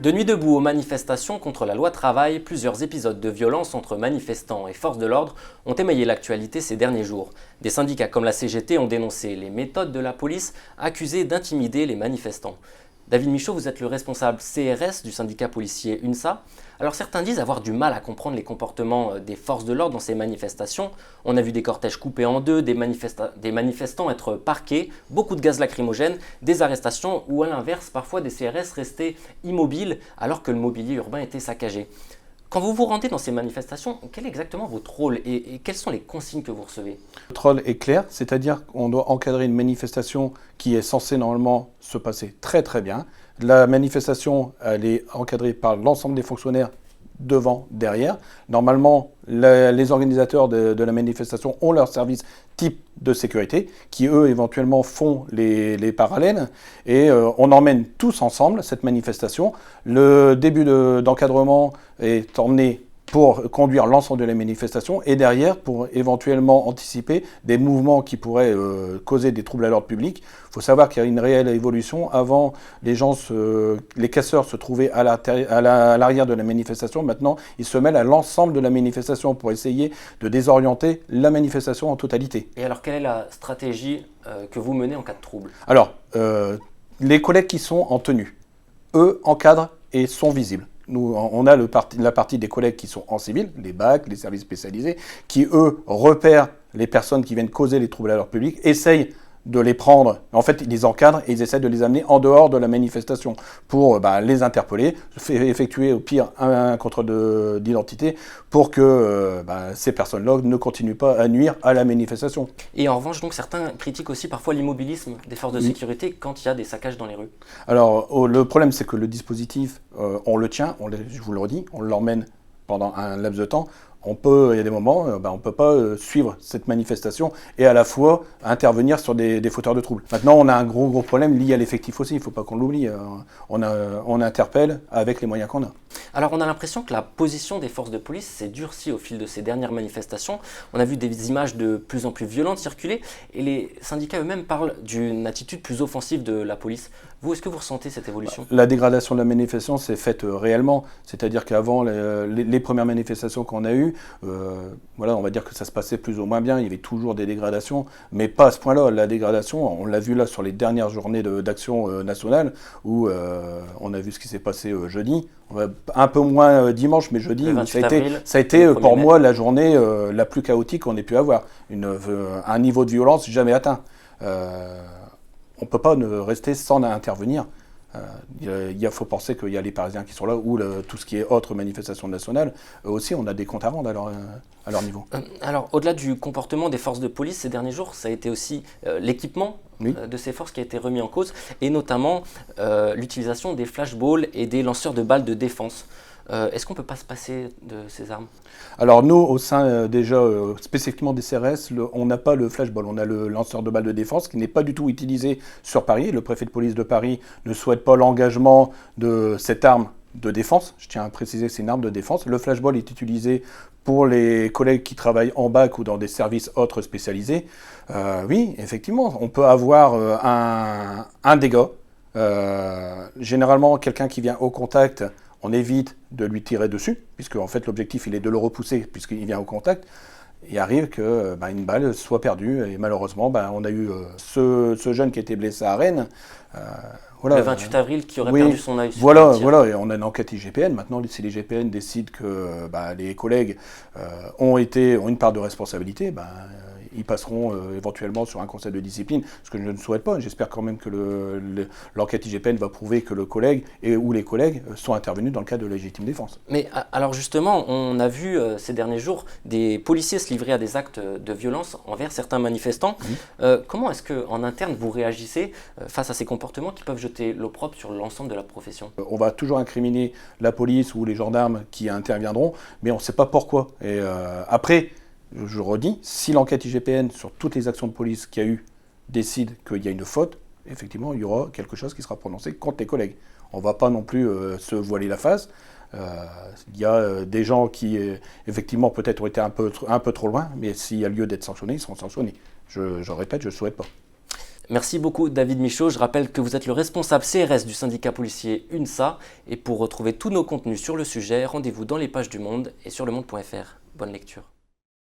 De nuit debout aux manifestations contre la loi travail, plusieurs épisodes de violence entre manifestants et forces de l'ordre ont émaillé l'actualité ces derniers jours. Des syndicats comme la CGT ont dénoncé les méthodes de la police accusée d'intimider les manifestants. David Michaud, vous êtes le responsable CRS du syndicat policier UNSA. Alors certains disent avoir du mal à comprendre les comportements des forces de l'ordre dans ces manifestations. On a vu des cortèges coupés en deux, des manifestants être parqués, beaucoup de gaz lacrymogène, des arrestations ou à l'inverse, parfois des CRS restaient immobiles alors que le mobilier urbain était saccagé. Quand vous vous rendez dans ces manifestations, quel est exactement votre rôle et quelles sont les consignes que vous recevez ? Notre rôle est clair, c'est-à-dire qu'on doit encadrer une manifestation qui est censée normalement se passer très très bien. La manifestation, elle est encadrée par l'ensemble des fonctionnaires devant, derrière. Normalement, les organisateurs de la manifestation ont leur service type de sécurité qui, eux, éventuellement font les parallèles. Et on emmène tous ensemble cette manifestation. Le début d'encadrement est emmené pour conduire l'ensemble de la manifestation et derrière pour éventuellement anticiper des mouvements qui pourraient causer des troubles à l'ordre public. Il faut savoir qu'il y a une réelle évolution. Avant, les casseurs se trouvaient à l'arrière de la manifestation. Maintenant, ils se mêlent à l'ensemble de la manifestation pour essayer de désorienter la manifestation en totalité. Et alors, quelle est la stratégie que vous menez en cas de trouble ? Alors, les collègues qui sont en tenue, eux, encadrent et sont visibles. Nous, on a la partie des collègues qui sont en civil, les BAC, les services spécialisés, qui, eux, repèrent les personnes qui viennent causer les troubles à l'ordre public, essayent de les prendre, en fait, ils les encadrent et ils essaient de les amener en dehors de la manifestation pour les interpeller, effectuer au pire un contrôle d'identité pour que ces personnes-là ne continuent pas à nuire à la manifestation. Et en revanche, donc, certains critiquent aussi parfois l'immobilisme des forces de sécurité quand il y a des saccages dans les rues. Alors, le problème, c'est que le dispositif, on le tient, je vous le redis, on l'emmène pendant un laps de temps. Il y a des moments, on ne peut pas suivre cette manifestation et à la fois intervenir sur des fauteurs de troubles. Maintenant, on a un gros problème lié à l'effectif aussi, il ne faut pas qu'on l'oublie. On interpelle avec les moyens qu'on a. Alors, on a l'impression que la position des forces de police s'est durcie au fil de ces dernières manifestations. On a vu des images de plus en plus violentes circuler et les syndicats eux-mêmes parlent d'une attitude plus offensive de la police. Vous, est-ce que vous ressentez cette évolution ? La dégradation de la manifestation s'est faite réellement, c'est-à-dire qu'avant les premières manifestations qu'on a eues, on va dire que ça se passait plus ou moins bien, il y avait toujours des dégradations, mais pas à ce point-là. La dégradation, on l'a vu là sur les dernières journées d'action nationale, où on a vu ce qui s'est passé jeudi, un peu moins dimanche, mais jeudi, ça a été pour moi la journée la plus chaotique qu'on ait pu avoir, un niveau de violence jamais atteint. On ne peut pas rester sans intervenir. Il faut penser qu'il y a les Parisiens qui sont là, ou tout ce qui est autre manifestation nationale. Eux aussi, on a des comptes à rendre à leur niveau. Alors, au-delà du comportement des forces de police ces derniers jours, ça a été aussi l'équipement de ces forces qui a été remis en cause, et notamment l'utilisation des flashballs et des lanceurs de balles de défense. Est-ce qu'on ne peut pas se passer de ces armes ? Alors nous, au sein spécifiquement des CRS, on n'a pas le flashball, on a le lanceur de balles de défense qui n'est pas du tout utilisé sur Paris. Le préfet de police de Paris ne souhaite pas l'engagement de cette arme de défense. Je tiens à préciser que c'est une arme de défense. Le flashball est utilisé pour les collègues qui travaillent en BAC ou dans des services autres spécialisés. Oui, effectivement, on peut avoir un dégât. Généralement, quelqu'un qui vient au contact, on évite de lui tirer dessus, puisque en fait l'objectif il est de le repousser puisqu'il vient au contact. Il arrive qu'une balle soit perdue et malheureusement on a eu ce jeune qui était blessé à Rennes. Le 28 avril qui aurait perdu son œil. Voilà, et on a une enquête IGPN. Maintenant, si l'IGPN décide que les collègues ont une part de responsabilité, ils passeront éventuellement sur un conseil de discipline, ce que je ne souhaite pas. J'espère quand même que l'enquête IGPN va prouver que le collègue ou les collègues sont intervenus dans le cadre de légitime défense. Mais alors justement, on a vu ces derniers jours des policiers se livrer à des actes de violence envers certains manifestants. Comment est-ce qu'en interne vous réagissez face à ces comportements qui peuvent jeter l'opprobre sur l'ensemble de la profession ? On va toujours incriminer la police ou les gendarmes qui interviendront, mais on ne sait pas pourquoi. Et après, je redis, si l'enquête IGPN sur toutes les actions de police qu'il y a eu décide qu'il y a une faute, effectivement, il y aura quelque chose qui sera prononcé contre les collègues. On ne va pas non plus se voiler la face. Il y a des gens qui, effectivement, peut-être ont été un peu trop loin, mais s'il y a lieu d'être sanctionnés, ils seront sanctionnés. Je répète, je ne le souhaite pas. Merci beaucoup David Michaud. Je rappelle que vous êtes le responsable CRS du syndicat policier UNSA. Et pour retrouver tous nos contenus sur le sujet, rendez-vous dans les pages du Monde et sur lemonde.fr. Bonne lecture.